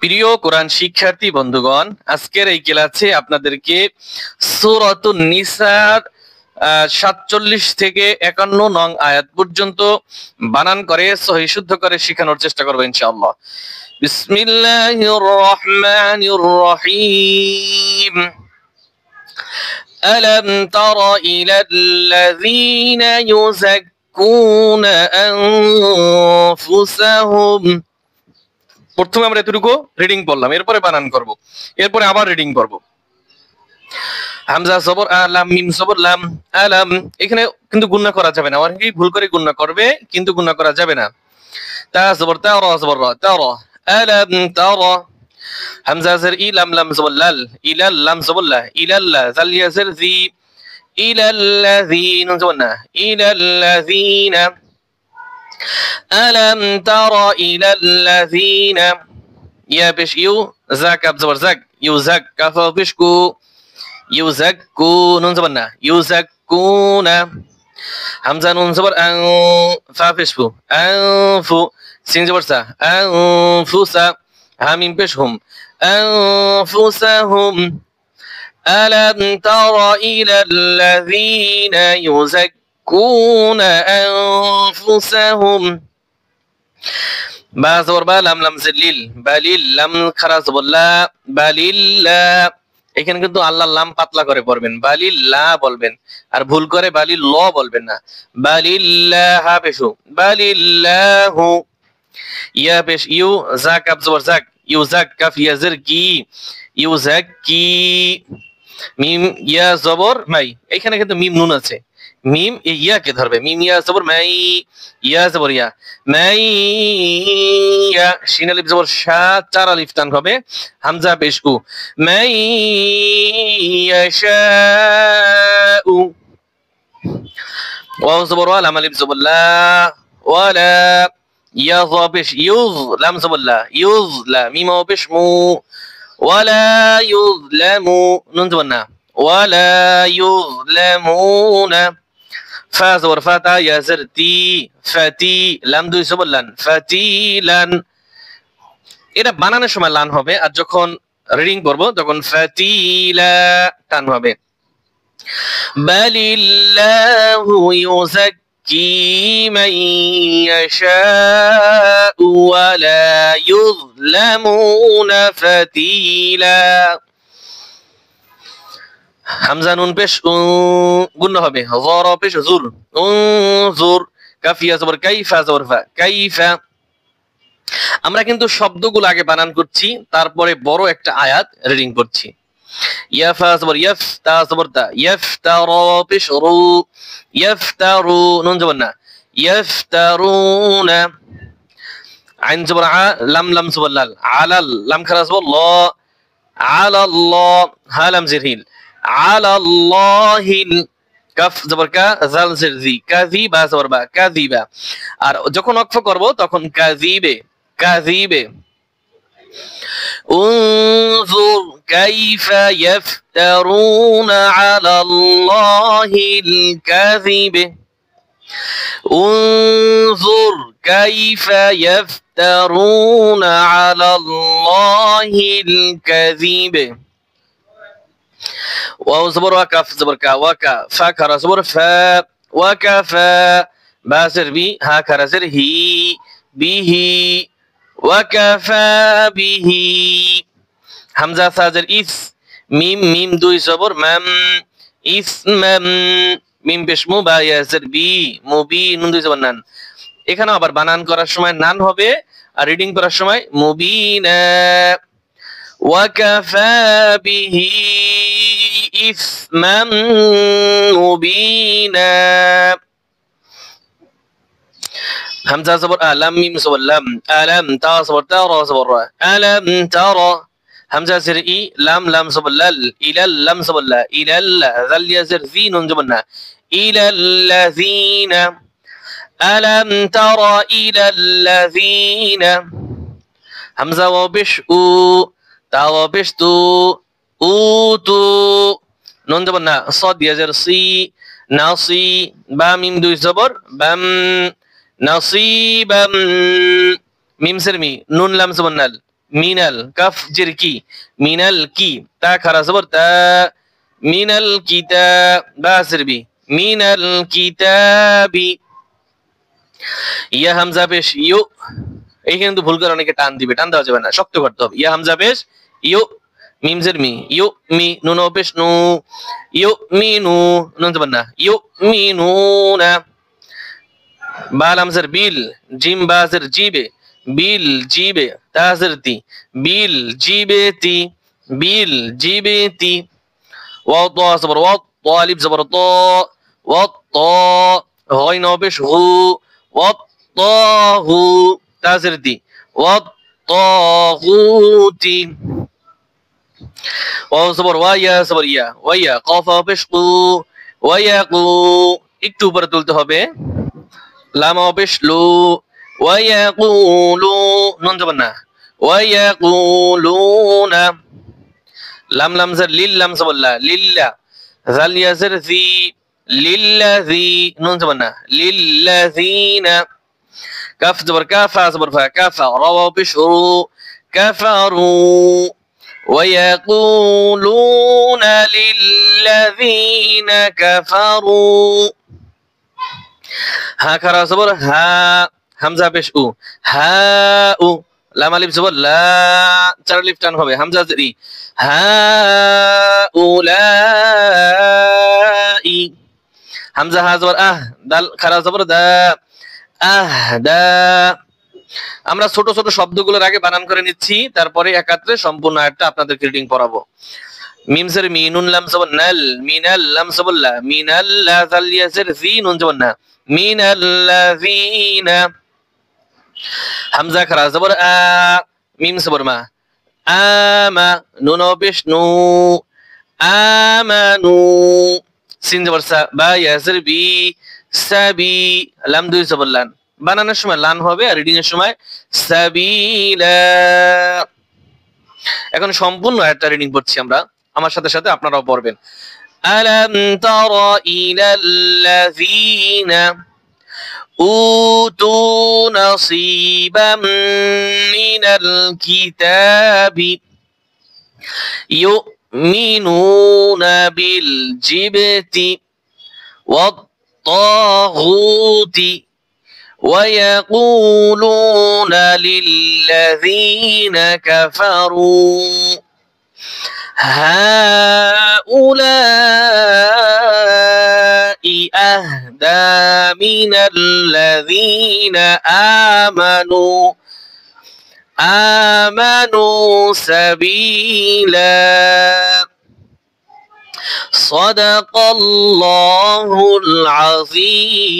প্রিয় কোরআন শিক্ষার্থী বন্ধুগণ, আজকের এই ক্লাসে আপনাদেরকে সূরাতুন নিসার ৪৭ থেকে ৫১ নং আয়াত পর্যন্ত বানান করে সহি শুদ্ধ করে শেখানোর চেষ্টা করব ইনশাআল্লাহ। বিসমিল্লাহির রহমানির রহিম। আলাম তারা ইলাল্লাযীনা ইউযাক্কুনা আনফুসাহুম। প্রথমে আমরা এতটুকু রিডিং পড়লাম, এরপরে বানান করব, এরপরে আবার রিডিং করব। হামজা জবর আলাম, মিম জবর লাম, আলাম। এখানে কিন্তু গুণনা করা যাবে না, অনেকেই ভুল করে গুণনা করবে, কিন্তু গুণনা করা যাবে না। তা জবর তা, র জবর র, তা র, আলাম তারা। হামজা জের ই, লাম লাম জবর লাল, ইলাল লাম জবর লা, ইলাল্লা, জাল ইয়া জের জি, ইলাল্লাযীনা জবর না, ইলাল্লাযীনা। আলাম তারা ইলাল্লাযীনা, ইয়া পেশ ইউ, জা কাব জবর জাক, ইউজাক, কাফ পেশ কু, ইউজাক্কু, নুন জবর না, ইউজাক্কুনা। হামজা নুন জবর আন, ফা পেশ ফু, আনফু, সিন জবর সা, আনফুসা, হা মিম পেশ হুম, আনফুসাহুম। আলাম তারা ইলাল্লাযীনা ইউযাক্কুনা আনফুসাহুম। বা জবর বা, লাম লাম জিলিল, বালিল, লাম খারা জবর লা, বালিল্লা। এখানে কিন্তু আল্লাহ লাম পাতলা করে পড়বেন, বালিল্লা বলবেন, আর ভুল করে বালিল ল বলবেন না। বালিল্লাহ পেশু, বালিল্লাহু। ইয়া পেশ ইউ, জা কাব জবর জাক, ইউজাক, কাফ ইয়া জের কি, ইউজাক্কি। মিম ইয়া জবর মাই, এখানে কিন্তু মিম নুন আছে, মিম ইয়াকে ধরবে, মিম ইয়া জবর মাই, ইয়া জবর ইয়া, মাই ইয়া। শিন আলিফ জবর শা, চার আলিফ টান হবে, হামজা পেশ উ, মাই ইয়াশাউ। ওয়াও জবর ওয়া, লাম আলিফ জবর লা, ওয়ালা। ইয়া য পেশ ইউজ, লাম জবর লা, ইউজ লা, মিম ওয়া পেশ মু, ওয়ালা ইউযলামু, নুন জবর না, ওয়ালা ইউযলামুনা। ফা জবর ফা, তা ইয়া জের তি, ফাতি, লাম দুই জবর লান, ফাতিলান। এটা বানানোর সময় লান হবে, আর যখন রিডিং করব তখন ফাতিলা টান হবে। বালিল্লাহু ইউযাক্কি মান ইয়াশাউ ওয়ালা ইউযলামুনা ফাতিলা। হামজা নুন পেশ গুণ হবে, জর পেশ জুর, উনজুর, কাফিয়া জবর কাইফা জবর ফা, কাইফা। আমরা কিন্তু সবগুলো আগে বানান করছি, তারপরে বড় একটা আয়াত রিডিং করছি। ইয়া ফা জবর ইয়াফ, তা জবর তা, ইয়াফতারা পেশ রু, ইয়াফতারু, নুন জবর না, ইয়াফতারুনা। আইন জবর আ, লাম লাম জবর লাল, আলাল, লাম খারা জবর ল, আলাল্লাহ, হা লাম জের হিল, আলাল্লাহিল। কাফ জবর কা, জাল জের জি, কাযিবা জবর বা, কাযিবা। আর যখন ওয়াকফ করব তখন কাযিবে, কাযিবে। উনজুর কাইফা ইফতারুনা আলাল্লাহিল কাযিবে। উনজুর কাইফা ইফতারুনা আলাল্লাহিল কাযিবে। ওয়াও জবর ওয়া, কাফ জবর কা, ওয়াকা, ফা খারা জবর ফা, ওয়াকাফা, বা জের বি, হা খারা জের হি, বিহি, ওয়াকাফা বিহি। হামজা সা জের ইস, মিম মিম দুই জবর মাম, ইসমাম, মিম পেশ মু, বা ইয়া জের বি, মুবি, নুন দুই জবর নান। এখানে আবার বানান করার সময় নান হবে, আর রিডিং করার সময় মুবিনা। ওয়াকাফা বিহি ইসমাম মুবিনা। হামজা জবর আ, লাম মিম জবর লাম, আলাম, তা জবর তা, র জবর রা, আলাম তারা। হামজা জের ই, লাম লাম জবর লাল, ইলাল, লাম জবর লা, ইলাল্লা, জাল ইয়া জের জি, নুন জবর না, ইলাল্লাযীনা। আলাম তারা ইলাল্লাযীনা। হামজা ওয়া পেশ উ, তা ওয়া পেশ তু, উতু, নুন জবর না, সাদ ইয়া জের সি, নাসি, বা মিম দুই জবর বাম, নাসিবাম, মিম সের মি, নুন লাম জবর নাল, মিনাল কাফ জের কি মিনাল কি তা খারা জবর তা মিনাল কিতাব বা জের বি মিনাল কিতাবি ইয়া হামজা পেশ ইউ এইখানে কিন্তু ভুল করে অনেকে টান দিবে টান দেওয়া যাবে না শক্ত করতে হবে ইয়া হামজা পেশ ইউ মিম জের মি ইউ মি নুন পেশ নু ইউ মি নু নুন যাবেন না ইউ মি নু না বা লামজার বিল জিম বাজের জিবে বিল জিবে তাজের তি বিল জিবে তি বিল জিবে তি ওয়া ত জবর ওয়া তালিব জবর ত ওয়া ত গইন পেশ হু ওয়া তাহু তাজের তি ওয়া তাগুতি ওয়া জবর ওয়া ইয়া জবর ইয়া ওয়া ইয়া কফ পেশ কু ওয়া ইয়াকু একটু উপরে তুলতে হবে লামা পেশ লু ওয়া ইয়াকুলু নুন যাবেন না ওয়া ইয়াকুলুনা লাম লামজার লিল লাম সাবল্লা লিল্লা জাল ইয়াজার জি লিল্লাযি নুন যাবেন না লিল্লাযিনা কাফ জবর কাফা জবর ফা কাফা রাওয়া পেশ রু কাফারু ويقولون للذين كفروا হা খারা জবর হা হামজা পেশ উ হা উ লাম আলিফ জবর লা চার আলিফ টান হবে হামজা জেরি হা উলাই হামজা হা জবর আহ দাল খারা জবর দা আহ দা আমরা ছোট ছোট শব্দগুলোর আগে বানান করে নিচ্ছি তারপরে একাত্রে সম্পূর্ণ আয়াতটা আপনাদেরকে রিডিং পড়াবো মিম জের মি নুন লাম জবর নাল মিনাল লাম জবর লা মিনাল লা জাল ইয়াজের জি নুন জবর না মিনাল্লাযিনা হামজা খারা জবর আ মিম জবর মা আমা নুন পেশ নু আমানু সিন জবর সা বা ইয়াজের বি সাবি লাম দুই জবর লান বানানোর সময় লান হবে আর রিডিং এর সময় সাবিলা এখন সম্পূর্ণ আয়াতটা রিডিং করছি আমরা আমার সাথে সাথে আপনারাও পড়বেন আলাম তারা ইলাল্লাযিনা উতু নাসিবাম মিনাল কিতাবি ইউমিনুনা বিল জিবতি ওয়াত তাগুতি ويقولون للذين كفروا هؤلاء أهدى من الذين آمنوا سبيلا صدق الله العظيم